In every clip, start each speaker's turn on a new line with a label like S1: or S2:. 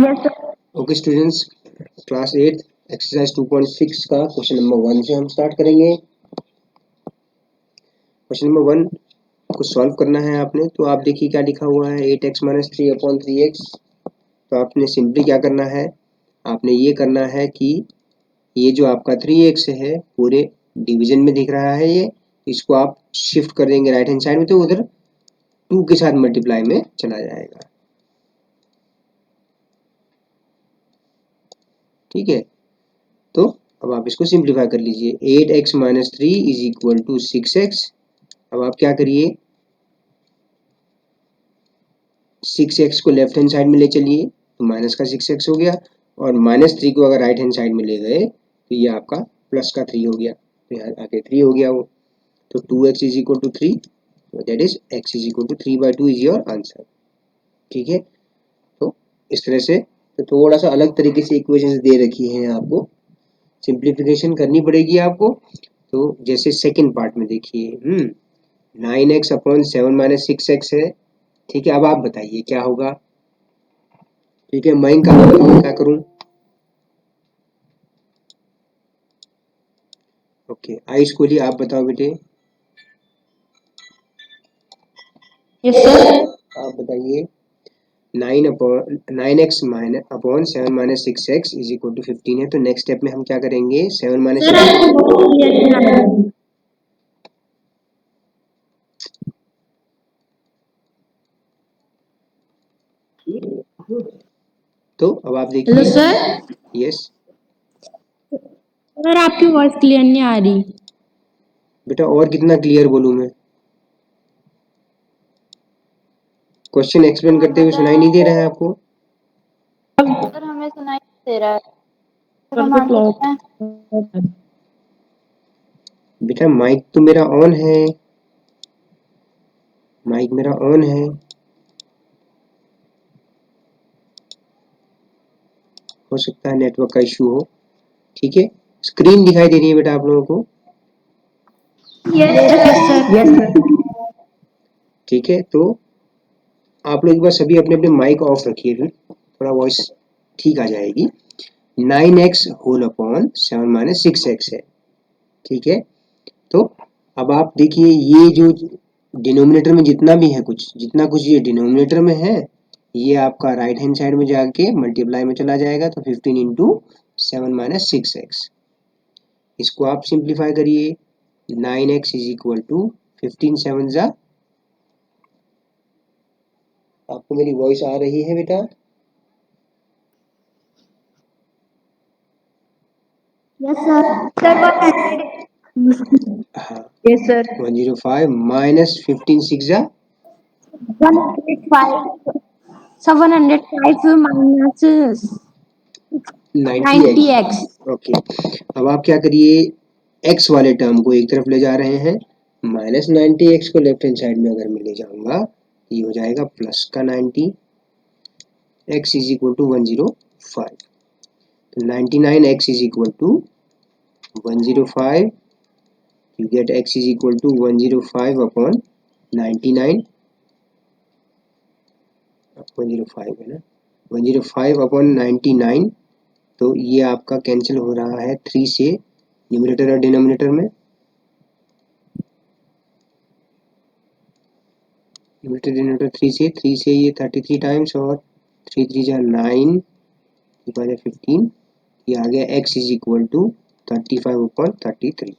S1: Okay students, class 8 exercise 2.6 का question number 1 से हम स्टार्ट करेंगे। क्वेश्चन नंबर 1 को सॉल्व करना है आपने। तो आप देखिए क्या लिखा हुआ है, 8x माइनस 3/3x। तो आपने सिंपली क्या करना है, आपने ये करना है कि ये जो आपका 3x है पूरे डिवीजन में दिख रहा है, ये इसको आप शिफ्ट कर देंगे राइट हैंड साइड में, तो उधर 2 के साथ मल्टीप्लाई में चला जाएगा। ठीक है, तो अब आप इसको सिंप्लीफाई कर लीजिए। 8x minus 3 is equal to 6x। अब आप क्या करिए, 6x को लेफ्ट हैंड साइड में ले चलिए तो माइनस का 6x हो गया, और माइनस 3 को अगर राइट हैंड साइड में ले गए तो ये आपका प्लस का 3 हो गया, तो यहाँ आके 3 हो गया वो। तो 2x is equal to 3, that is x is equal to 3/2 is your answer. ठीक है, तो इस तरह से तो थोड़ा सा अलग तरीके से इक्वेशंस दे रखी हैं, आपको सिंप्लीफिकेशन करनी पड़ेगी आपको। तो जैसे सेकंड पार्ट में देखिए, 9x अपॉन 7 माइनस 6x है। ठीक है, अब आप बताइए क्या होगा। ठीक है, मैं क्या करूं। ओके आई स्कूली, आप बताओ बेटे।
S2: Yes sir.
S1: आप बताइए 9x minus upon 7 minus 6x is equal to 15 है। तो नेक्स्ट स्टेप में हम क्या करेंगे, 7 माइनस तो अब आप देखिए।
S2: Hello sir.
S1: यस
S2: सर आपकी वॉइस क्लियर नहीं आ रही।
S1: बेटा, और कितना क्लियर बोलूं मैं, क्वेश्चन एक्सप्लेन करते हुए सुनाई नहीं दे रहा है आपको।
S3: सर हमें सुनाई दे रहा है, सर हम आंसर हैं।
S1: बेटा माइक तो मेरा ऑन है, माइक मेरा ऑन है। हो सकता है नेटवर्क का इश्यू हो। ठीक है, स्क्रीन दिखाई दे रही है बेटा आप लोगों को।
S2: Yes sir.
S1: ठीक है, तो आप लोग एक बार सभी अपने अपने माइक ऑफ रखिए, फिर थोड़ा वॉइस ठीक आ जाएगी। 9x whole upon 7 minus 6x है। ठीक है, तो अब आप देखिए ये जो डिनोमिनेटर में जितना भी है जितना कुछ ये डिनोमिनेटर में है, ये आपका राइट हैंड साइड में जाके मल्टीप्लाई में चला जाएगा। तो 15 इंटू 7 माइनस 6x, इसको आप सिंप्लीफाई करिए। 9x इज इक्वल टू 15 7 जा। आपको मेरी वॉइस आ रही है बेटा?
S2: Yes sir.
S1: हाँ,
S2: यस सर।
S1: 105 माइनस 15 6 जा
S2: 105 705 माइनस 90x।
S1: ओके, अब आप क्या करिए, x वाले टर्म को एक तरफ ले जा रहे हैं, माइनस 90x को लेफ्ट हैंड साइड में अगर मैं ले जाऊंगा तो ये हो जाएगा प्लस का 90, x इज इक्वल टू 105। तो 99x is equal to 105, you get x is equal to 105 upon 99, 105 है ना, 105 upon 99। तो ये आपका कैंसिल हो रहा है 3 से, न्यूमरेटर और डिनोमिनेटर में। न्यूमरेटर डिनोमिनेटर 3 से ये 33 टाइम्स, और 3 3 जा 9, 15, ये आ गया x is equal to 35 upon 33।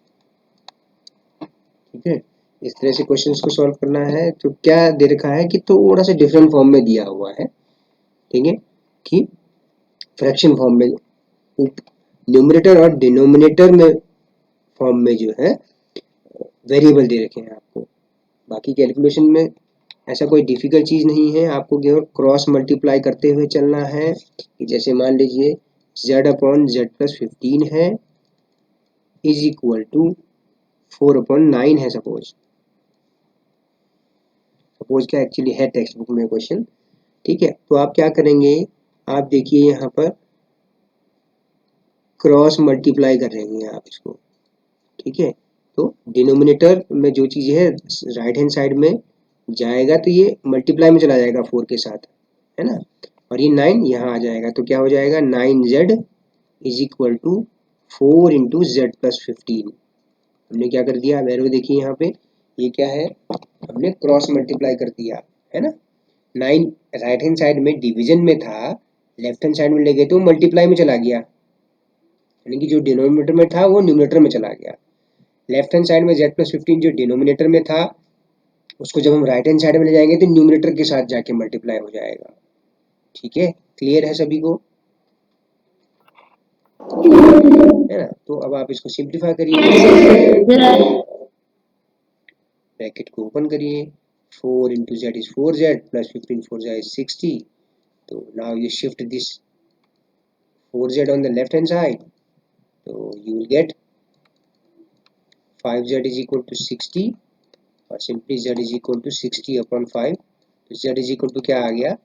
S1: ठीक है, इस तरह से क्वेश्चंस को सॉल्व करना है। तो क्या दे रखा है कि थोड़ा सा डिफरेंट फॉर्म में दिया हुआ है। ठीक है, कि फ्रैक्शन फॉर्म में, न्यूमरेटर और डिनोमिनेटर में फॉर्म में जो है वेरिएबल दे रखे हैं आपको। बाकी कैलकुलेशन में ऐसा कोई डिफिकल्ट चीज नहीं है, आपको केवल क्रॉस मल्टीप्लाई करते हुए चलना है। कि जैसे मान लीजिए z अपॉन z प्लस 15 है इज इक्वल टू 4 अपॉन 9 है। सपोज क्या एक्चुअली है टेक्स्ट बुक में क्वेश्चन। ठीक है, तो आप क्या करेंगे, आप देखिए यहाँ पर क्रॉस मल्टीप्लाई कर रहे हैं आप इसको। ठीक है, तो डिनोमिनेटर में जो चीज है राइट हैंड साइड में जाएगा तो ये मल्टीप्लाई में चला जाएगा 4 के साथ, है ना। और ये 9 यहाँ आ जाएगा, तो क्या हो जाएगा 9z is equal to 4 into Z plus 15। हमने क्या कर दिया, अब एरो देखिए यहाँ पे, ये क्या है, हमने क्रॉस मल्टीप्लाई कर दिया है ना। 9 राइट हैंड साइड में डिवीजन में था, लेफ्ट हैंड साइड में ले गए तो मल्टीप्लाई में चला गया, यानी कि जो डिनोमिनेटर में था वो न्यूमरेटर में चला गया। लेफ्ट हैंड साइड में z प्लस 15 जो डिनोमिनेटर में था, उसको जब हम राइट हैंड साइड में ले जाएंगे तो न्यूमरेटर के साथ जाके मल्टीप्लाई हो जाएगा। ठीक है, क्लियर है सभी को, है ना। तो अब आप इसको सिंप्लीफाई करिए, ब्रैकेट को ओपन करिए, 4 into Z is 4z plus 15 4z is 60। तो now you shift this 4z on the left hand side, so you will get 5z is equal to 60 और simply z is equal to 60 upon 5, तो z is equal to क्या आ गया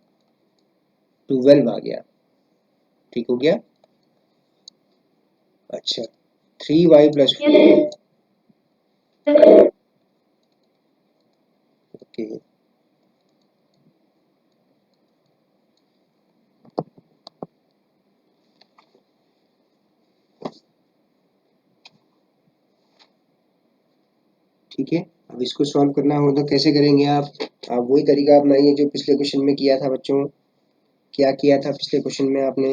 S1: 12 आ गया। ठीक हो गया। अच्छा 3y प्लस 4, ओके ठीक है। अब इसको सॉल्व करना हो तो कैसे करेंगे आप वही तरीका अपनाइए जो पिछले क्वेश्चन में किया था बच्चों। क्या किया था पिछले क्वेश्चन में आपने,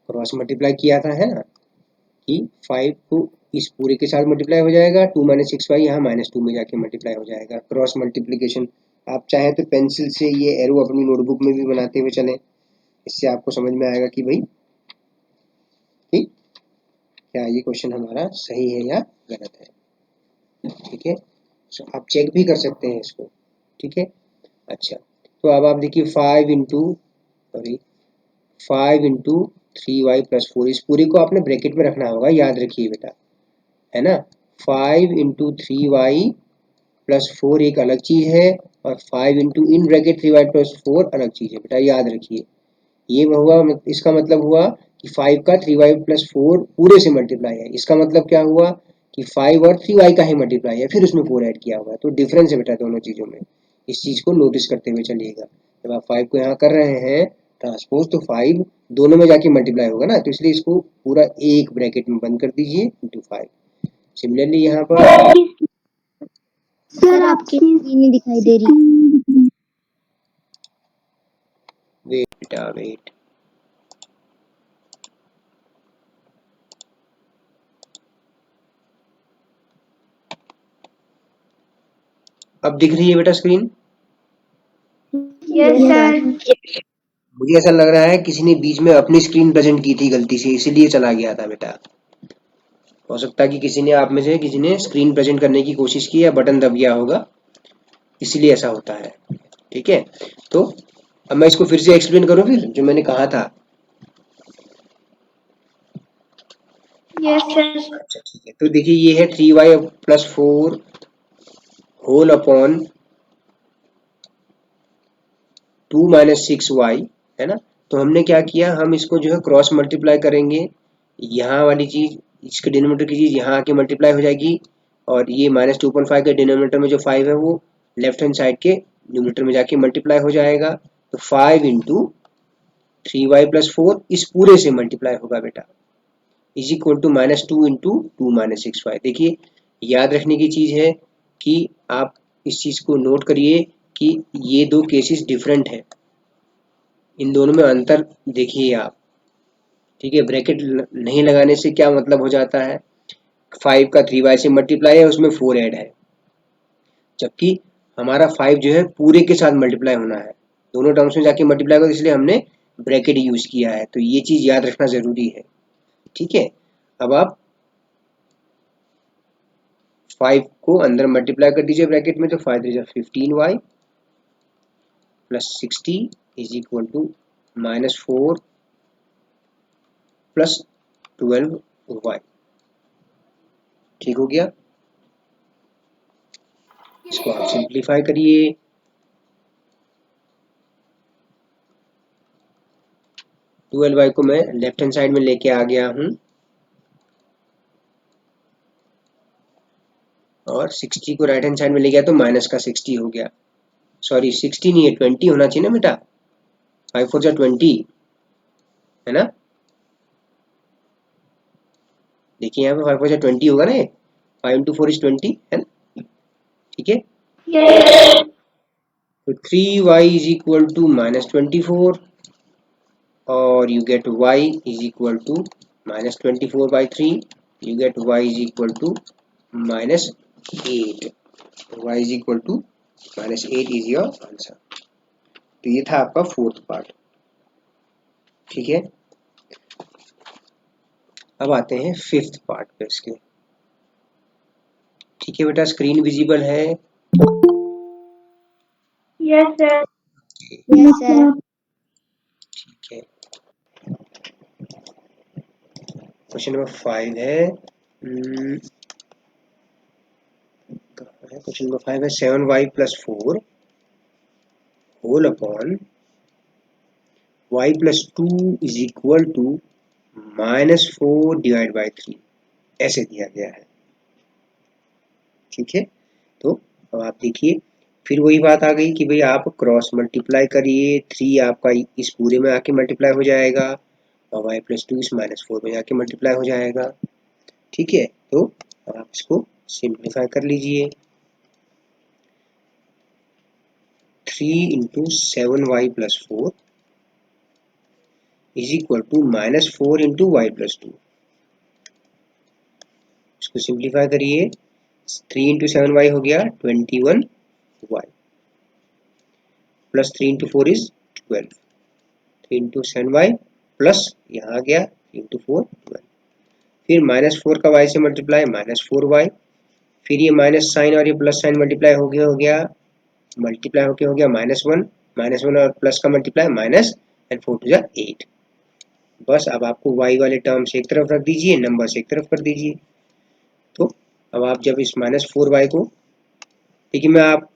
S1: क्रॉस मल्टीप्लाई किया था, है ना, कि 5 को इस पूरे के साथ मल्टीप्लाई हो जाएगा, 2 माइनस 6y यहाँ -2 में जाके मल्टीप्लाई हो जाएगा, क्रॉस मल्टीप्लिकेशन। आप चाहे तो पेंसिल से ये एरो अपनी नोटबुक में भी बनाते हुए चलें, इससे आपको समझ में आएगा कि भाई कि क्या ये क्वेश्चन हमारा सही है या गलत है। ठीक है, सो आप चेक भी कर सकते हैं इसको। ठीक है, अच्छा तो अब आप देखिए 5 इंटू 3y प्लस 4, इस पूरे को आपने ब्रैकेट में रखना होगा, याद रखिए बेटा, है ना। 5 इंटू 3y प्लस 4 एक अलग चीज है, और 5 into in bracket 3y plus 4 अलग चीज है बेटा, याद रखिए। ये हुआ, इसका मतलब हुआ कि 5 का 3y प्लस 4 पूरे से मल्टीप्लाई है, इसका मतलब क्या हुआ कि 5 और 3y का ही मल्टीप्लाई है, फिर उसमें 4 ऐड किया हुआ है, तो डिफरेंस है बेटा दोनों चीजों में। इस चीज को नोटिस करते हुए चलिएगा, जब आप 5 को यहाँ कर रहे हैं ट्रांसपोज, तो 5 दोनों में जाके मल्टीप्लाई होगा ना, तो इसलिए इसको पूरा एक ब्रैकेट में बंद कर दीजिए इंटू 5। सिमिलरली यहाँ पर
S2: सर आपकी स्क्रीन नहीं दिखाई दे रही।
S1: वेट बेटा वेट, अब दिख रही है बेटा स्क्रीन?
S2: Yes sir.
S1: मुझे ऐसा लग रहा है किसी ने बीच में अपनी स्क्रीन प्रेजेंट की थी गलती से, इसीलिए चला गया था बेटा। हो सकता है कि किसी ने आप में से किसी ने स्क्रीन प्रेजेंट करने की कोशिश की या बटन दब गया होगा, इसीलिए ऐसा होता है। ठीक है, तो अब मैं इसको फिर से एक्सप्लेन करूं फिर जो मैंने कहा था।
S2: Yes sir.
S1: अच्छा ठीक है, तो देखिए ये है 3y plus 4 whole upon 2 minus 6y, है ना। तो हमने क्या किया, हम इसको जो है क्रॉस मल्टीप्लाई करेंगे, यहाँ वाली चीज इसके डिनोमिनेटर की चीज यहाँ आके मल्टीप्लाई हो जाएगी, और ये -2.5 के डिनोमिनेटर में जो 5 है वो लेफ्ट हैंड साइड के न्यूमरेटर में जाके मल्टीप्लाई हो जाएगा। तो 5 इंटू 3y प्लस 4 इस पूरे से मल्टीप्लाई होगा बेटा, is equal to -2 into 2 minus 6y। देखिए याद रखने की चीज है कि आप इस चीज को नोट करिए कि ये दो केसेस डिफरेंट है, इन दोनों में अंतर देखिए आप। ठीक है, ब्रैकेट नहीं लगाने से क्या मतलब हो जाता है, 5 का 3y से मल्टीप्लाई है, उसमें 4 ऐड है, जबकि हमारा 5 जो है पूरे के साथ मल्टीप्लाई होना है, दोनों टर्म्स में जाके मल्टीप्लाई होगा, इसलिए हमने ब्रैकेट यूज किया है, तो ये चीज याद रखना जरूरी है। ठीक है, अब आप 5 को अंदर मल्टीप्लाई कर दीजिए ब्रैकेट में, तो 5 3 15y plus 60 is equal to -4 plus 12y। ठीक हो गया, इसको आप सिंप्लीफाई करिए, 12y को मैं लेफ्ट हैंड साइड में लेके आ गया हूं, और 60 को राइट हैंड साइड में ले गया तो माइनस का 60 हो गया। सॉरी 60 नहीं है, 20 होना चाहिए ना बेटा, 5 4 जा 20 है ना। देखिए यहाँ पे 5 4 जा 20 होगा ना, 5 इंटू 4 इज 20 है ना, ठीक है। तो 3y इज इक्वल टू -24 और you get y is equal to -24/3, you get y is equal to -8, y is equal to -8 is your answer। तो ये था आपका फोर्थ पार्ट, ठीक है। अब आते हैं फिफ्थ पार्ट पे इसके, ठीक है बेटा, स्क्रीन विजिबल है?
S3: Yes sir.
S2: Yes sir.
S1: ठीक है, क्वेश्चन नंबर 5 है, क्वेश्चन नंबर 5 है 7y + 4 whole upon y + 2 is equal to -4 divide by 3, ऐसे दिया गया है, ठीक है। तो अब आप देखिए, फिर वही बात आ गई कि भाई आप क्रॉस मल्टीप्लाई करिए, 3 आपका इस पूरे में आके मल्टीप्लाई हो जाएगा और y + 2 इस -4 में जाके मल्टीप्लाई हो जाएगा, ठीक है। तो अब आप इसको सिंप्लीफाई कर लीजिए, 3 into 7y + 4 is equal to -4 into y + 2, इसको सिंप्लीफाई करिए, 3 इंटू 7y हो गया 21y plus 3 into 4 is 12, 3 into 7y plus यहाँ आ गया 3 इंटू 4 12, फिर -4 का y से मल्टीप्लाई -4y, फिर ये माइनस साइन और ये प्लस साइन मल्टीप्लाई हो गया मल्टीप्लाई होके हो गया -1 और प्लस का मल्टीप्लाई माइनस एंड 4 टू जा 8। बस अब आपको y वाले टर्म्स एक तरफ रख दीजिए, नंबर्स एक तरफ कर दीजिए। तो अब आप जब इस -4y को, देखिए मैं आप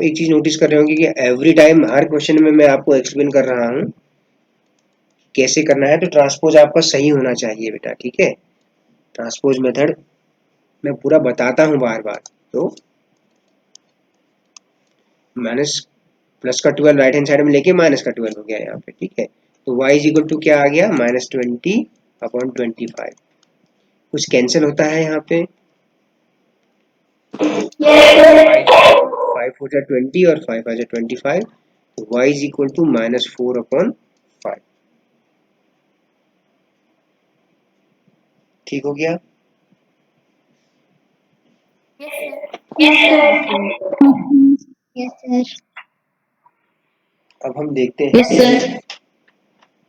S1: एक चीज नोटिस कर रहे होंगे कि एवरी टाइम हर क्वेश्चन में मैं आपको एक्सप्लेन कर रहा हूँ कैसे करना है, तो ट्रांसपोज आपका सही होना चाहिए बेटा, ठीक है। ट्रांसपोज मेथड मैं पूरा बताता हूँ बार बार। तो माइनस प्लस का 12 राइट हैंड साइड में लेके माइनस का 12 हो गया यहाँ पे, ठीक है। तो y इज इक्वल टू क्या आ गया -20/25, कुछ कैंसिल होता है यहाँ पे, 5 4 जा 20 और 5 5 जा 25, तो y इज इक्वल टू -4/5, ठीक हो गया।
S3: Yes sir.
S2: Yes sir.
S1: अब हम देखते हैं,
S3: यस सर।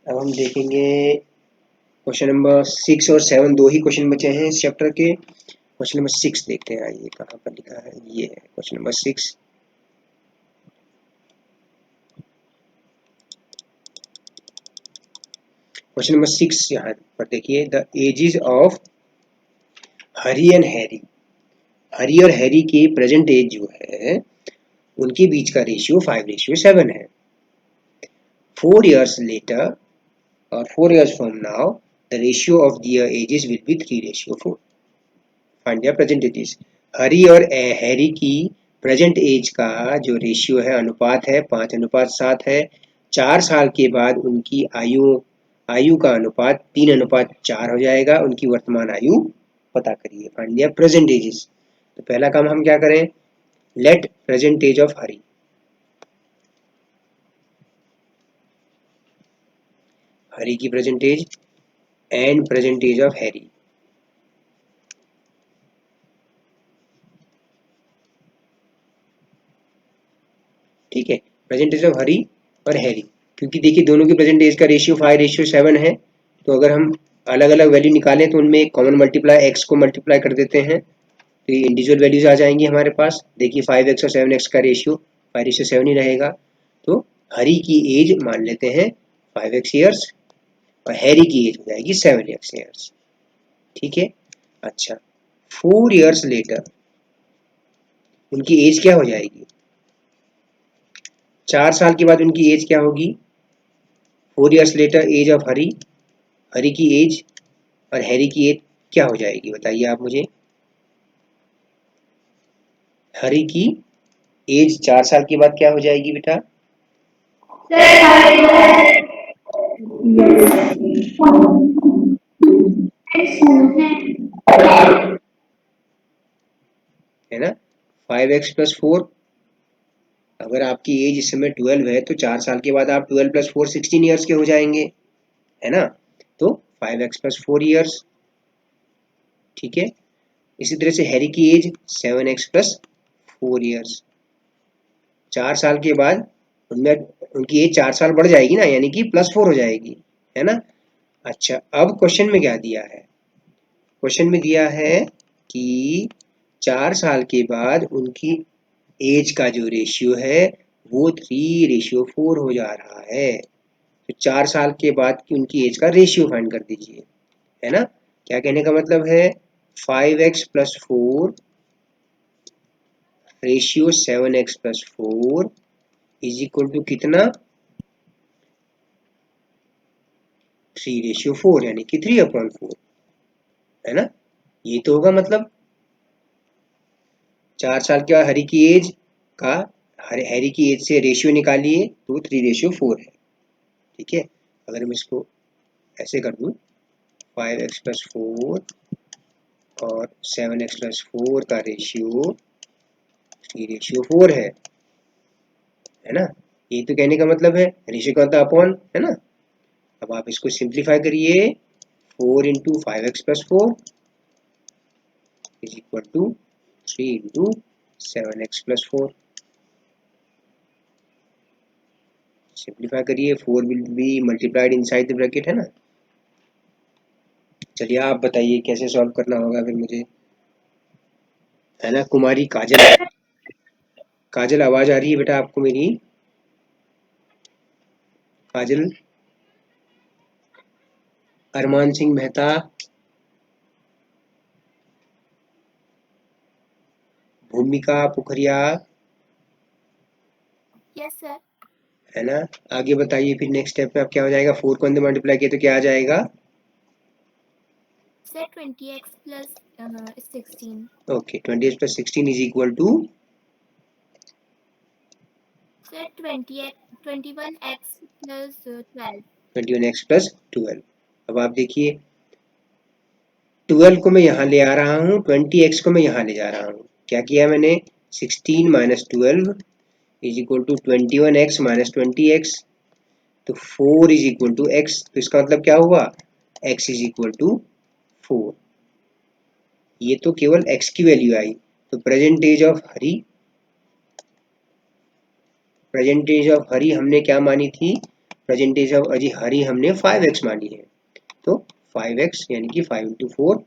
S1: अब हम देखेंगे क्वेश्चन नंबर 6 और 7, दो ही क्वेश्चन बचे हैं इस चैप्टर के। क्वेश्चन नंबर 6 देखते हैं, आइए कहाँ पर लिखा है, ये है क्वेश्चन नंबर 6। क्वेश्चन नंबर 6 यहाँ पर देखिए, the ages of Hari and Harry, Hari और हैरी की प्रेजेंट एज जो है उनके बीच का रेशियो 5:7 है। 4 years later or 4 years from now the ratio of their ages will be 3:4। Find their present ages, Hari और हैरी की प्रेजेंट एज का जो रेशियो है, अनुपात है 5:7 है। 4 साल के बाद उनकी आयु का अनुपात 3:4 हो जाएगा। उनकी वर्तमान आयु पता करिए, फाइंड देयर प्रेजेंट एजेस। तो पहला काम हम क्या करें, let present age of Hari, Hari की present age and present age of Harry, ठीक है। प्रेजेंट एज ऑफ हरी और हैरी, क्योंकि देखिए दोनों की प्रेजेंट एज का रेशियो 5:7 है, तो अगर हम अलग अलग वैल्यू निकालें तो उनमें एक कॉमन मल्टीप्लाई x को मल्टीप्लाई कर देते हैं, तो ये इंडिविजुअल वैल्यूज आ जाएंगी हमारे पास। देखिए 5x और 7x का रेशियो 5:7 ही रहेगा। तो हरी की एज मान लेते हैं 5x ईयर्स और हैरी की एज हो जाएगी 7x ईयर्स, ठीक है। अच्छा, 4 years लेटर उनकी एज क्या हो जाएगी, 4 साल के बाद उनकी एज क्या होगी, 4 years letter as of Hari, Hari की एज और हैरी की एज क्या हो जाएगी बताइए आप मुझे। हरी की एज 4 साल के बाद क्या हो जाएगी बेटा? है ना, 5x प्लस 4। अगर आपकी एज इस समय 12 है तो 4 साल के बाद आप 12 प्लस 4 16 ईयर्स के हो जाएंगे, है ना। तो 5x प्लस 4 ईयर्स, ठीक है। इसी तरह से हैरी की एज 7x प्लस 4 ईयर्स। 4 साल के बाद उनमें उनकी एज 4 साल बढ़ जाएगी ना, यानी कि प्लस 4 हो जाएगी, है ना। अच्छा, अब क्वेश्चन में क्या दिया है? क्वेश्चन में दिया है कि 4 साल के बाद उनकी एज का जो रेशियो है वो 3:4 हो जा रहा है। तो 4 साल के बाद की उनकी एज का रेशियो फाइंड कर दीजिए, है ना। क्या कहने का मतलब है? 5x plus 4 ratio 7x plus 4 is equal to कितना? 3:4, यानी कि 3/4, है ना। ये तो होगा मतलब 4 साल के बाद हरी की एज का, हैरी की एज से रेशियो निकालिए तो 3:4 है, ठीक है। अगर मैं इसको ऐसे कर दूं, 5x प्लस 4 और 7x प्लस 4 का रेशियो 3:4 है ना। ये तो कहने का मतलब है रेशियो का होता है अपॉन, है ना। अब आप इसको सिंप्लीफाई करिए, 4 into 5x plus 4 is equal to 3 into 7x plus 4। Simplify करिए, 4 will be multiplied inside the bracket, है ना। चलिए आप बताइए कैसे सॉल्व करना होगा फिर मुझे, है ना। कुमारी काजल, काजल आवाज आ रही है बेटा आपको मेरी? काजल, अरमान सिंह मेहता, भूमिका पुखरिया,
S3: यस सर।
S1: है ना। आगे बताइए फिर नेक्स्ट स्टेप पे अब क्या हो जाएगा? 4 को अंदर मल्टीप्लाई किया तो क्या आ जाएगा?
S3: Sir 20x plus 16।
S1: Okay, 20x plus 16 is equal to
S3: sir 21x plus 12।
S1: 21x plus 12। अब आप देखिए, 12 को मैं यहाँ ले आ रहा हूँ, 20x को मैं यहाँ ले जा रहा हूँ। क्या किया मैंने? 16 minus 12 is equal to 21x minus 20x। तो 4 इज इक्वल टू x, तो इसका मतलब क्या हुआ? x is equal to 4। ये तो केवल x की वैल्यू आई। तो present age of Hari, present age of Hari हमने क्या मानी थी? प्रेजेंट एज ऑफ अजी हरी हमने 5x मानी है। तो 5x यानी कि 5 इंटू 4,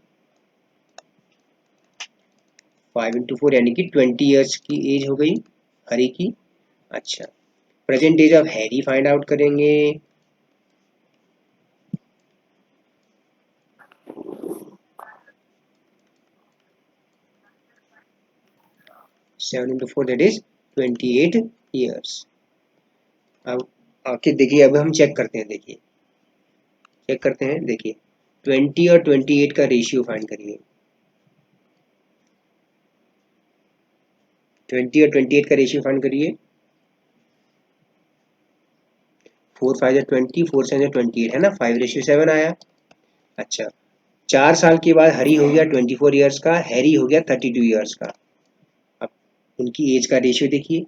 S1: 5 इंटू 4 यानी कि 20 ईयर्स की एज हो गई हरी की। अच्छा, present age of Harry find out करेंगे। 7 इंटू 4 दैट इज 28 ईयर्स। अब आके देखिए, अब हम चेक करते हैं, देखिए चेक करते हैं, देखिए 20 और 28 का रेशियो फाइंड करिए। 20 और 28 का रेशियो फाइंड करिए। 4 5 जा 20, 4 7 जा 28, है ना। 5:7 आया। अच्छा, 4 साल के बाद हरी हो गया 24 ईयर्स का, हैरी हो गया 32 ईयर्स का। अब उनकी एज का रेशियो देखिए,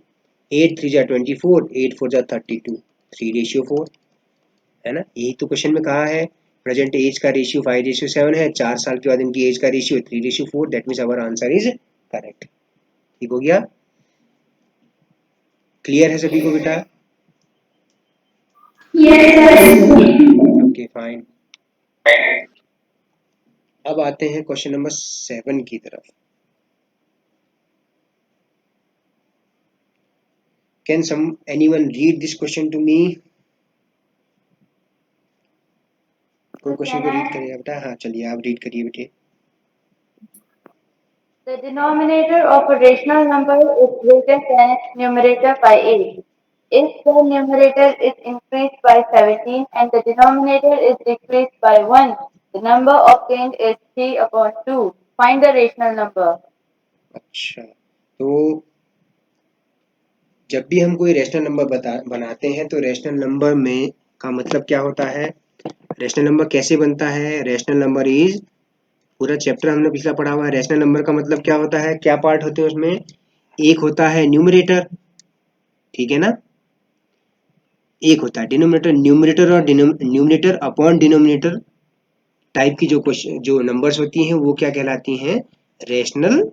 S1: 8 3 जा 24, 8 4 जा 32, 3:4, है ना। यही तो क्वेश्चन में कहा है, प्रेजेंट एज का रेशियो 5:7 है, 4 साल के बाद इनकी एज का ratio 3:4, that means our answer is correct. ठीक हो गया? क्लियर है सभी को बेटा? Okay fine. अब आते हैं क्वेश्चन नंबर 7 की तरफ। Can anyone read this question to me? कोई क्वेश्चन को रीड करिए बेटा। हाँ चलिए आप रीड करिए बेटे।
S3: The denominator of a rational number is greater than numerator by 8. If the numerator is increased by 17 and the denominator is decreased by 1, the number obtained is 3/2. Find the rational number.
S1: अच्छा, तो जब भी हम कोई rational number बनाते हैं तो rational number में का मतलब क्या होता है, रैशनल नंबर कैसे बनता है, रैशनल नंबर इज, पूरा चैप्टर हमने पिछला पढ़ा हुआ है, रैशनल नंबर का मतलब क्या होता है, क्या पार्ट होते हैं उसमें, एक होता है न्यूमरेटर, ठीक है ना, एक होता है डिनोमिनेटर, न्यूमरेटर और न्यूमरेटर अपॉन डिनोमिनेटर टाइप की जो क्वेश्चन जो नंबर्स होती हैं वो क्या कहलाती हैं, रैशनल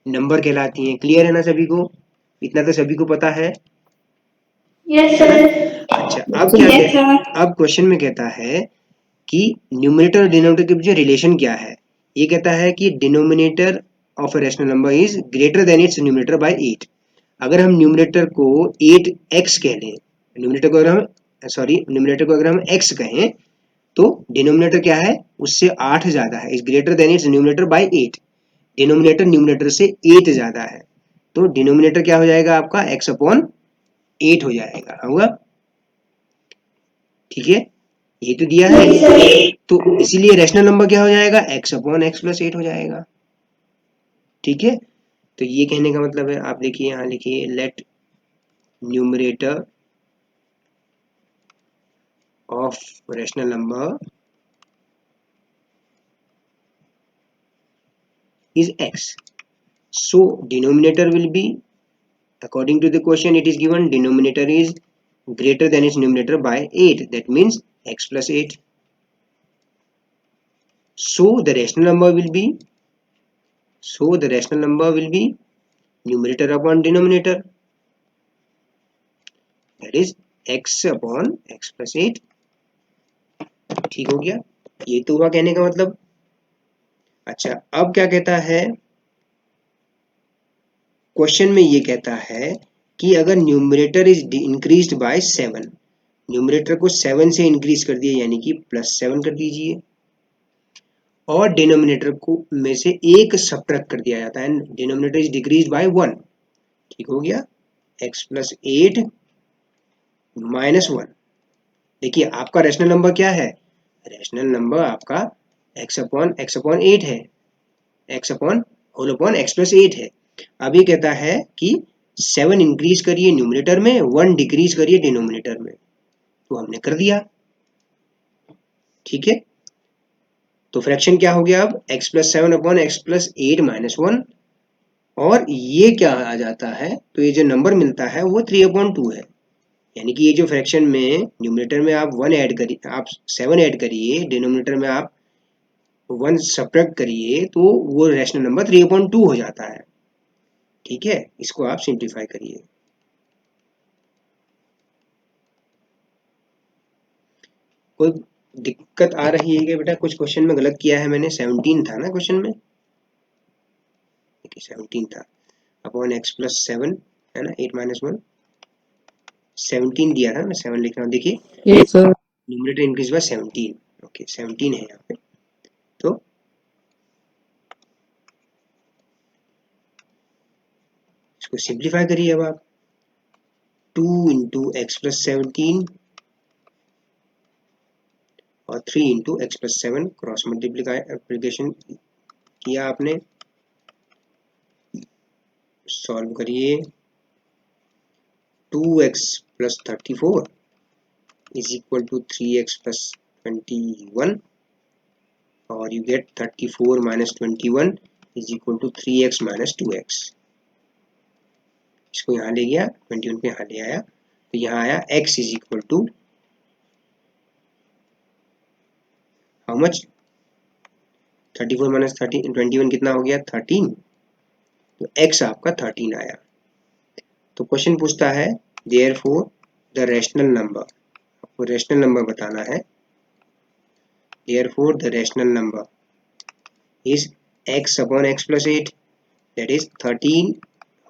S1: नंबर कहलाती हैं। क्लियर है ना सभी को, इतना तो सभी को पता है।
S3: यस
S1: है ना?
S3: सर।
S1: अच्छा अब क्या
S3: यस सर।
S1: अब क्वेश्चन में कहता है कि न्यूमरेटर और डिनोमिनेटर के बीच रिलेशन क्या है। ये कहता है कि denominator of a rational number is greater than it's numerator bye 8। अगर हम न्यूमरेटर को 8x कह लें, न्यूमरेटर को अगर हम न्यूमरेटर को अगर हम x कहें तो डिनोमिनेटर क्या है, उससे 8 ज्यादा है, is greater than it's numerator bye 8। Denominator numerator से 8 ज्यादा है तो डिनोमिनेटर क्या हो जाएगा आपका, x अपॉन 8 हो जाएगा, होगा, ठीक है, ये तो दिया है। तो इसीलिए रैशनल नंबर क्या हो जाएगा, x अपॉन x प्लस 8 हो जाएगा, ठीक है। तो ये कहने का मतलब है, आप देखिए यहाँ लिखिए, let numerator of rational number is x, so denominator will be, according to the question it is given, denominator is greater than its numerator by 8, that means x plus 8. So the rational number will be, numerator upon denominator, that is x upon x plus 8। ठीक हो गया, ये तो हुआ कहने का मतलब। अच्छा अब क्या कहता है, क्वेश्चन में ये कहता है कि अगर numerator is increased by 7, numerator को 7 से इंक्रीज कर दिया यानी कि +7 कर दीजिए, और डिनोमिनेटर को में से एक सब्ट्रैक्ट कर दिया जाता है, डिनोमिनेटर इज डिक्रीज बाय 1, ठीक हो गया, x प्लस 8 माइनस 1। देखिए आपका रैशनल नंबर क्या है, रैशनल नंबर आपका x अपॉन 8 है, x upon whole upon x plus 8 है। अब ये कहता है कि 7 इंक्रीज करिए न्यूमरेटर में, 1 डिक्रीज करिए डिनोमिनेटर में, तो हमने कर दिया, ठीक है। तो फ्रैक्शन क्या हो गया अब, x plus 7 upon x plus 8 minus 1, और ये क्या आ जाता है, तो ये जो नंबर मिलता है वो 3/2 है, यानी कि ये जो फ्रैक्शन में न्यूमरेटर में आप 1 ऐड करिए, आप 7 ऐड करिए, डिनोमिनेटर में आप 1 सब्ट्रैक्ट करिए, तो वो रैशनल नंबर 3/2 हो जाता है, ठीक है। इसको आप सिंप्लीफाई करिए। कोई दिक्कत आ रही है क्या बेटा, कुछ क्वेश्चन में गलत किया है मैंने, 17 था ना क्वेश्चन में, देखिए 17 था, अपॉन x प्लस 7 है ना, 8 माइनस 1, 17 दिया था, मैं 7 लिख रहा हूँ, देखिए न्यूमरेटर इंक्रीज बाय 17, ओके 17 है यहाँ पे। तो इसको सिंप्लीफाई करिए अब आप, 2 इंटू एक्स प्लस 17 और 3 into x plus 7, cross multiplication किया आपने, सॉल्व करिए, 2x plus 34 is equal to 3x plus 21, और you get 34 minus 21 is equal to 3x minus 2x। इसको यहाँ ले गया, 21 पे यहाँ ले आया, तो यहाँ आया x is equal to how much, 34 minus 21 कितना हो गया, 13, तो x आपका 13 आया। तो क्वेश्चन पूछता है देयरफॉर द रैशनल नंबर, आपको रैशनल नंबर बताना है, therefore the rational number is x upon x plus 8, that is 13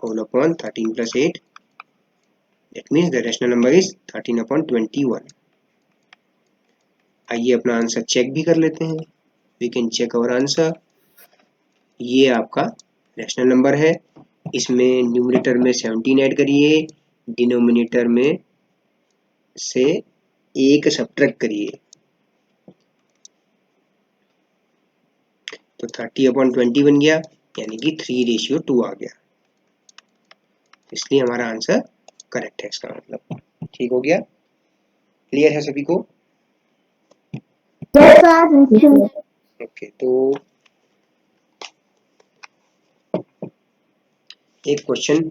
S1: whole upon 13 plus 8, that means the rational number is 13 upon 21। आइए अपना आंसर चेक भी कर लेते हैं, we can check our answer। ये आपका रैशनल नंबर है, इसमें न्यूमरेटर में 17 ऐड करिए, डिनोमिनेटर में से एक सब्ट्रैक्ट करिए, तो 30/20 बन गया, यानी कि 3:2 आ गया। इसलिए हमारा आंसर करेक्ट है इसका मतलब। ठीक हो गया, क्लियर है सभी को? ओके, तो एक क्वेश्चन